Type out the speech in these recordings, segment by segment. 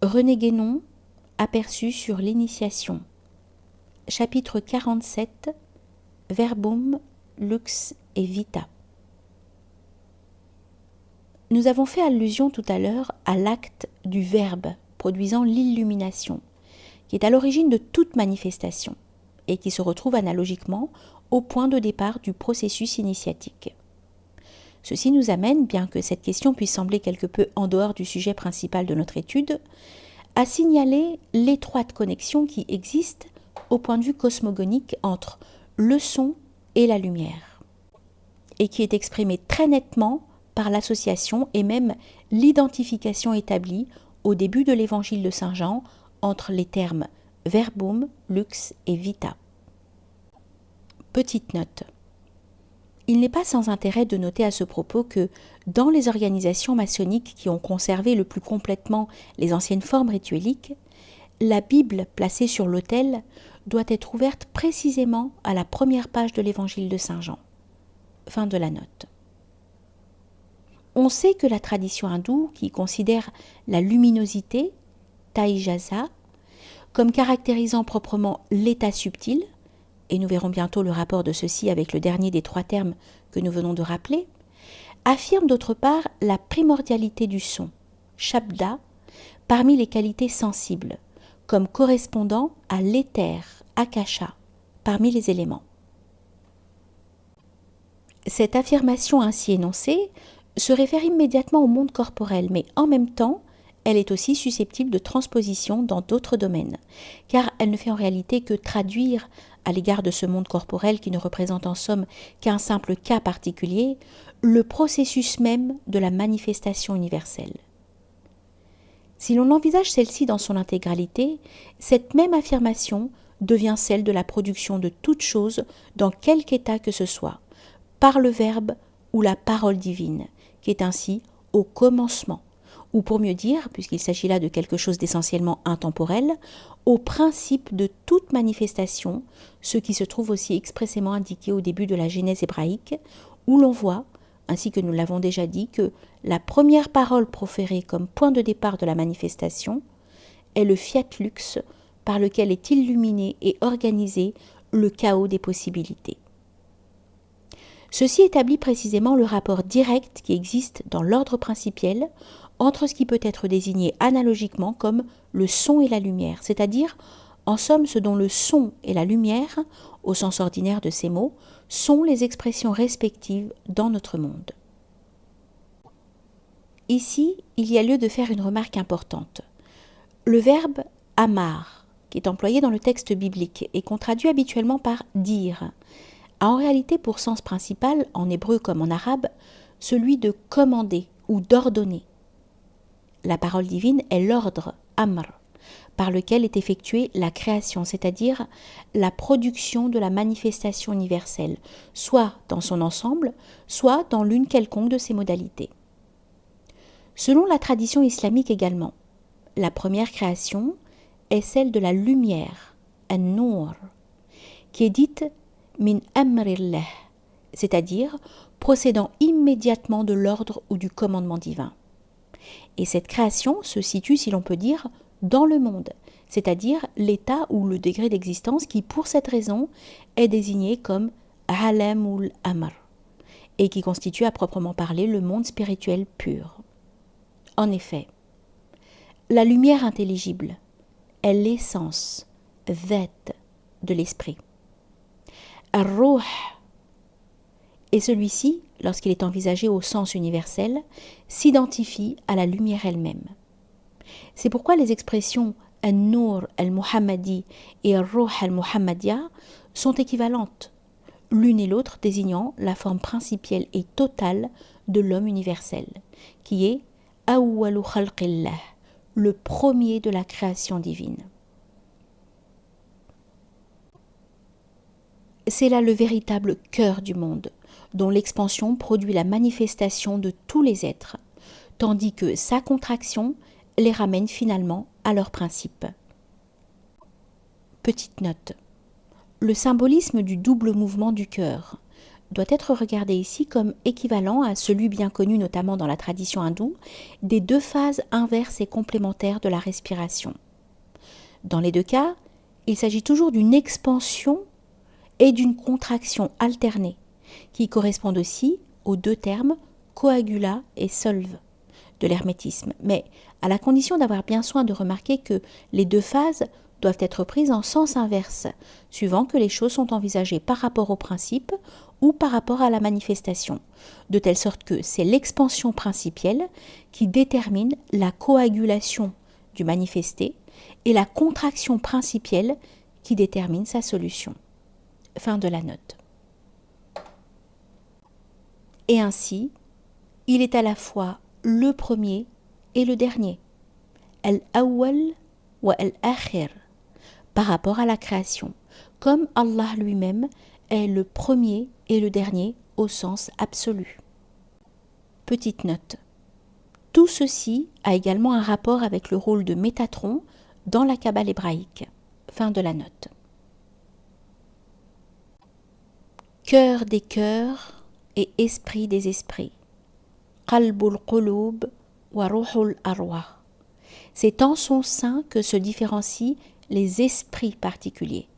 René Guénon, aperçu sur l'initiation. Chapitre 47, Verbum, Lux et Vita. Nous avons fait allusion tout à l'heure à l'acte du Verbe produisant l'illumination, qui est à l'origine de toute manifestation et qui se retrouve analogiquement au point de départ du processus initiatique. Ceci nous amène, bien que cette question puisse sembler quelque peu en dehors du sujet principal de notre étude, à signaler l'étroite connexion qui existe au point de vue cosmogonique entre le son et la lumière, et qui est exprimée très nettement par l'association et même l'identification établie au début de l'évangile de Saint Jean entre les termes verbum, lux et vita. Petite note. Il n'est pas sans intérêt de noter à ce propos que, dans les organisations maçonniques qui ont conservé le plus complètement les anciennes formes ritueliques, la Bible placée sur l'autel doit être ouverte précisément à la première page de l'évangile de Saint Jean. Fin de la note. On sait que la tradition hindoue, qui considère la luminosité, taijasa, comme caractérisant proprement l'état subtil, et nous verrons bientôt le rapport de ceci avec le dernier des trois termes que nous venons de rappeler, affirme d'autre part la primordialité du son, shabda, parmi les qualités sensibles, comme correspondant à l'éther, akasha, parmi les éléments. Cette affirmation ainsi énoncée se réfère immédiatement au monde corporel, mais en même temps, elle est aussi susceptible de transposition dans d'autres domaines, car elle ne fait en réalité que traduire, à l'égard de ce monde corporel qui ne représente en somme qu'un simple cas particulier, le processus même de la manifestation universelle. Si l'on envisage celle-ci dans son intégralité, cette même affirmation devient celle de la production de toute chose dans quelque état que ce soit, par le Verbe ou la parole divine, qui est ainsi au commencement, ou pour mieux dire, puisqu'il s'agit là de quelque chose d'essentiellement intemporel, au principe de toute manifestation, ce qui se trouve aussi expressément indiqué au début de la Genèse hébraïque, où l'on voit, ainsi que nous l'avons déjà dit, que la première parole proférée comme point de départ de la manifestation est le fiat lux, par lequel est illuminé et organisé le chaos des possibilités. Ceci établit précisément le rapport direct qui existe dans l'ordre principiel entre ce qui peut être désigné analogiquement comme le son et la lumière, c'est-à-dire, en somme, ce dont le son et la lumière, au sens ordinaire de ces mots, sont les expressions respectives dans notre monde. Ici, il y a lieu de faire une remarque importante. Le verbe « amar », qui est employé dans le texte biblique et qu'on traduit habituellement par « dire », a en réalité pour sens principal, en hébreu comme en arabe, celui de commander ou d'ordonner. La parole divine est l'ordre, amr, par lequel est effectuée la création, c'est-à-dire la production de la manifestation universelle, soit dans son ensemble, soit dans l'une quelconque de ses modalités. Selon la tradition islamique également, la première création est celle de la lumière, an-nur, qui est dite min amrillah, c'est-à-dire procédant immédiatement de l'ordre ou du commandement divin. Et cette création se situe, si l'on peut dire, dans le monde, c'est-à-dire l'état ou le degré d'existence qui, pour cette raison, est désigné comme alamul amr, et qui constitue à proprement parler le monde spirituel pur. En effet, la lumière intelligible est l'essence, dhat, de l'esprit. Ar-ruh, et celui-ci, lorsqu'il est envisagé au sens universel, s'identifie à la lumière elle-même. C'est pourquoi les expressions « an-nur al-muhammadi » et « ar-ruh al-muhammadiyya » sont équivalentes, l'une et l'autre désignant la forme principielle et totale de l'homme universel, qui est « awwalu khalqillah », le premier de la création divine. C'est là le véritable cœur du monde, dont l'expansion produit la manifestation de tous les êtres, tandis que sa contraction les ramène finalement à leur principe. Petite note. Le symbolisme du double mouvement du cœur, doit être regardé ici comme équivalent à celui bien connu notamment dans la tradition hindoue des deux phases inverses et complémentaires de la respiration. Dans les deux cas, il s'agit toujours d'une expansion et d'une contraction alternée, qui correspondent aussi aux deux termes coagula et solve de l'hermétisme, mais à la condition d'avoir bien soin de remarquer que les deux phases doivent être prises en sens inverse, suivant que les choses sont envisagées par rapport au principe ou par rapport à la manifestation, de telle sorte que c'est l'expansion principielle qui détermine la coagulation du manifesté et la contraction principielle qui détermine sa solution. Fin de la note. Et ainsi, il est à la fois le premier et le dernier, al-awwal wa al-akhir, par rapport à la création, comme Allah lui-même est le premier et le dernier au sens absolu. Petite note. Tout ceci a également un rapport avec le rôle de Métatron dans la Kabbale hébraïque. Fin de la note. Cœur des cœurs et esprit des esprits. Qalbul qulub wa ruhul arwah. C'est en son sein que se différencient les esprits particuliers.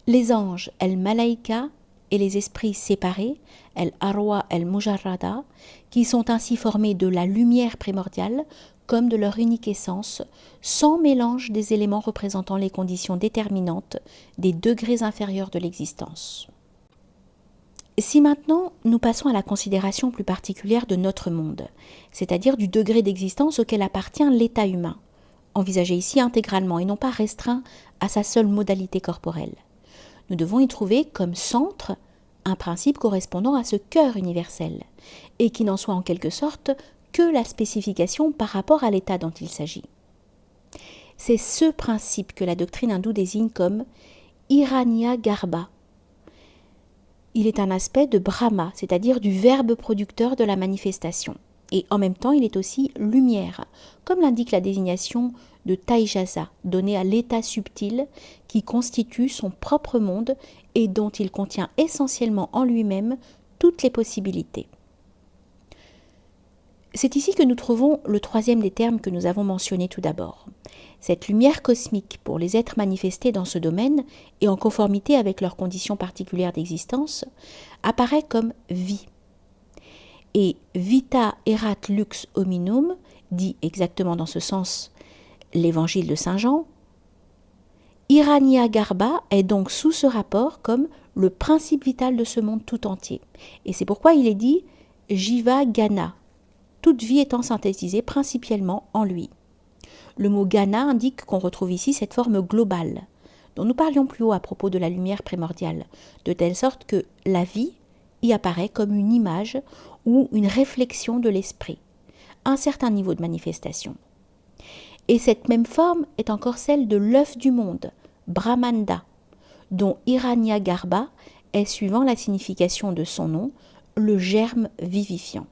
Les anges, el-malaïka, et les esprits séparés, el-arwa, el-mujarrada, qui sont ainsi formés de la lumière primordiale comme de leur unique essence, sans mélange des éléments représentant les conditions déterminantes des degrés inférieurs de l'existence. Si maintenant nous passons à la considération plus particulière de notre monde, c'est-à-dire du degré d'existence auquel appartient l'état humain, envisagé ici intégralement et non pas restreint à sa seule modalité corporelle. Nous devons y trouver comme centre un principe correspondant à ce cœur universel, et qui n'en soit en quelque sorte que la spécification par rapport à l'état dont il s'agit. C'est ce principe que la doctrine hindoue désigne comme Hiranya Garbha. Il est un aspect de Brahma, c'est-à-dire du verbe producteur de la manifestation. Et en même temps, il est aussi lumière, comme l'indique la désignation de Taijasa, donnée à l'état subtil qui constitue son propre monde et dont il contient essentiellement en lui-même toutes les possibilités. C'est ici que nous trouvons le troisième des termes que nous avons mentionnés tout d'abord. Cette lumière cosmique pour les êtres manifestés dans ce domaine et en conformité avec leurs conditions particulières d'existence apparaît comme vie. Et vita erat lux hominum, dit exactement dans ce sens l'évangile de Saint Jean, Hiranya Garbha est donc sous ce rapport comme le principe vital de ce monde tout entier. Et c'est pourquoi il est dit Jiva Gana, toute vie étant synthétisée principalement en lui. Le mot Gana indique qu'on retrouve ici cette forme globale, dont nous parlions plus haut à propos de la lumière primordiale, de telle sorte que la vie y apparaît comme une image ou une réflexion de l'esprit, un certain niveau de manifestation. Et cette même forme est encore celle de l'œuf du monde, Brahmanda, dont Hiranya Garbha est, suivant la signification de son nom, le germe vivifiant.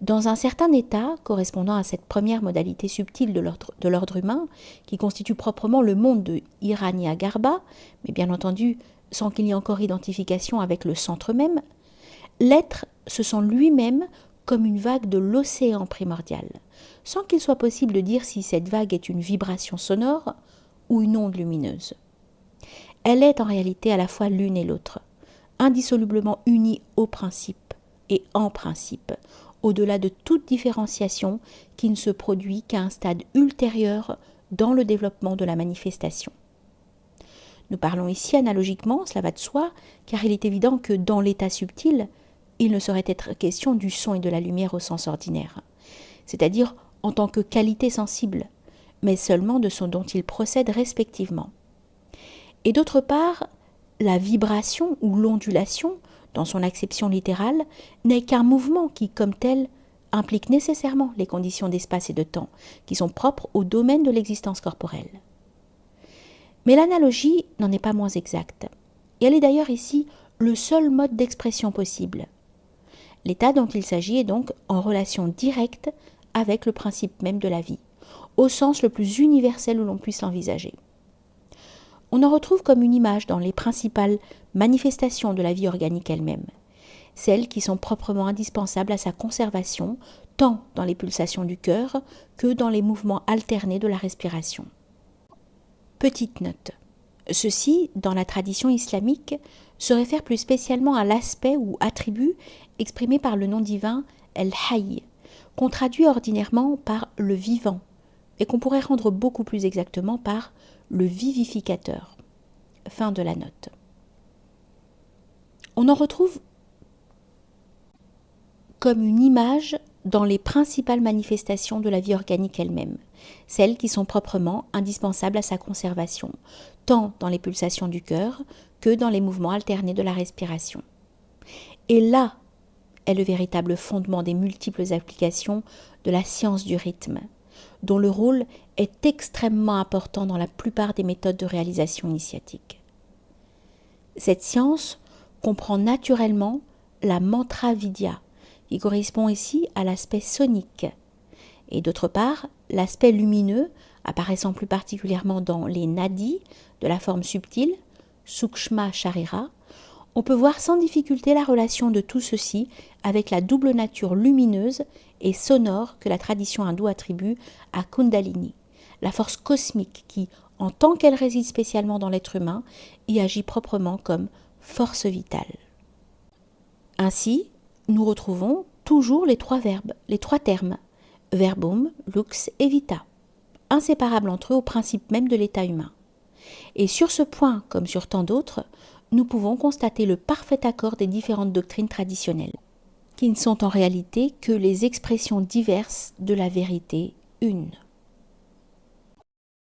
Dans un certain état, correspondant à cette première modalité subtile de l'ordre humain, qui constitue proprement le monde de Hiranya Garbha, mais bien entendu sans qu'il y ait encore identification avec le centre même, l'être se sent lui-même comme une vague de l'océan primordial, sans qu'il soit possible de dire si cette vague est une vibration sonore ou une onde lumineuse. Elle est en réalité à la fois l'une et l'autre, indissolublement unie au principe et en principe, au-delà de toute différenciation qui ne se produit qu'à un stade ultérieur dans le développement de la manifestation. Nous parlons ici analogiquement, cela va de soi, car il est évident que dans l'état subtil, il ne saurait être question du son et de la lumière au sens ordinaire, c'est-à-dire en tant que qualité sensible, mais seulement de ce dont ils procèdent respectivement. Et d'autre part, la vibration ou l'ondulation, dans son acception littérale, n'est qu'un mouvement qui, comme tel, implique nécessairement les conditions d'espace et de temps, qui sont propres au domaine de l'existence corporelle. Mais l'analogie n'en est pas moins exacte, et elle est d'ailleurs ici le seul mode d'expression possible. L'état dont il s'agit est donc en relation directe avec le principe même de la vie, au sens le plus universel où l'on puisse l'envisager. On en retrouve comme une image dans les principales manifestations de la vie organique elle-même, celles qui sont proprement indispensables à sa conservation, tant dans les pulsations du cœur que dans les mouvements alternés de la respiration. Petite note. Ceci, dans la tradition islamique, se réfère plus spécialement à l'aspect ou attribut exprimé par le nom divin El-Hayy, qu'on traduit ordinairement par le vivant, et qu'on pourrait rendre beaucoup plus exactement par le vivificateur. Fin de la note. On en retrouve comme une image dans les principales manifestations de la vie organique elle-même, celles qui sont proprement indispensables à sa conservation, tant dans les pulsations du cœur que dans les mouvements alternés de la respiration. Et là est le véritable fondement des multiples applications de la science du rythme, dont le rôle est extrêmement important dans la plupart des méthodes de réalisation initiatique. Cette science comprend naturellement la mantra vidya, qui correspond ici à l'aspect sonique, et d'autre part l'aspect lumineux, apparaissant plus particulièrement dans les nadis de la forme subtile, sukshma sharira. On peut voir sans difficulté la relation de tout ceci avec la double nature lumineuse et sonore que la tradition hindoue attribue à Kundalini, la force cosmique qui, en tant qu'elle réside spécialement dans l'être humain, y agit proprement comme force vitale. Ainsi, nous retrouvons toujours les trois verbes, les trois termes, verbum, lux et vita, inséparables entre eux au principe même de l'état humain. Et sur ce point, comme sur tant d'autres, nous pouvons constater le parfait accord des différentes doctrines traditionnelles, qui ne sont en réalité que les expressions diverses de la vérité une.